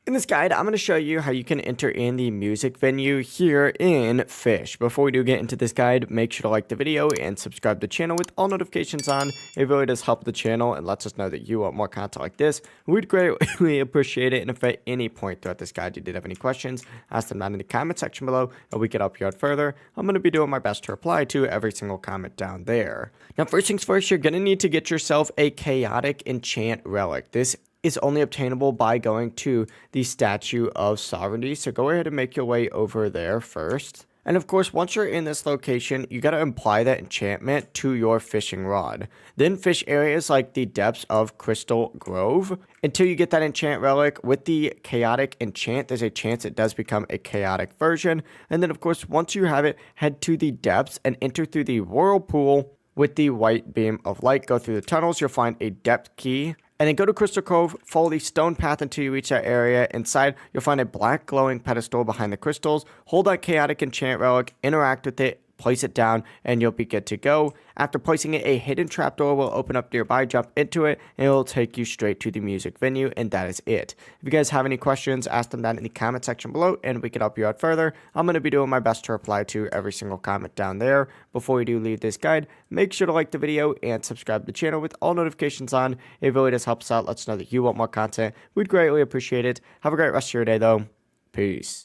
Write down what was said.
In this guide, I'm going to show you how you can enter in the music venue here in Fisch. Before we do get into this guide, make sure to like the video and subscribe to the channel with all notifications on. It really does help the channel and lets us know that you want more content like this. We'd greatly appreciate it. And if at any point throughout this guide you did have any questions, ask them down in the comment section below and we can help you out further. I'm going to be doing my best to reply to every single comment down there. Now, first things first, you're going to need to get yourself a chaotic enchant relic. This is only obtainable by going to the Statue of Sovereignty. So go ahead and make your way over there first. And of course, once you're in this location, you got to apply that enchantment to your fishing rod. Then fish areas like the depths of Crystal Grove until you get that enchant relic. With the chaotic enchant, there's a chance it does become a chaotic version. And then of course, once you have it, head to the depths and enter through the whirlpool with the white beam of light. Go through the tunnels, you'll find a depth key. And then go to Crystal Cove, follow the stone path until you reach that area. Inside, you'll find a black glowing pedestal behind the crystals. Hold that chaotic enchant relic, interact with it, place it down, and you'll be good to go. After placing it, a hidden trapdoor will open up nearby, jump into it, and it will take you straight to the music venue, and that is it. If you guys have any questions, ask them down in the comment section below, and we can help you out further. I'm going to be doing my best to reply to every single comment down there. Before we do leave this guide, make sure to like the video and subscribe to the channel with all notifications on. It really does help us out. Let us know that you want more content. We'd greatly appreciate it. Have a great rest of your day, though. Peace.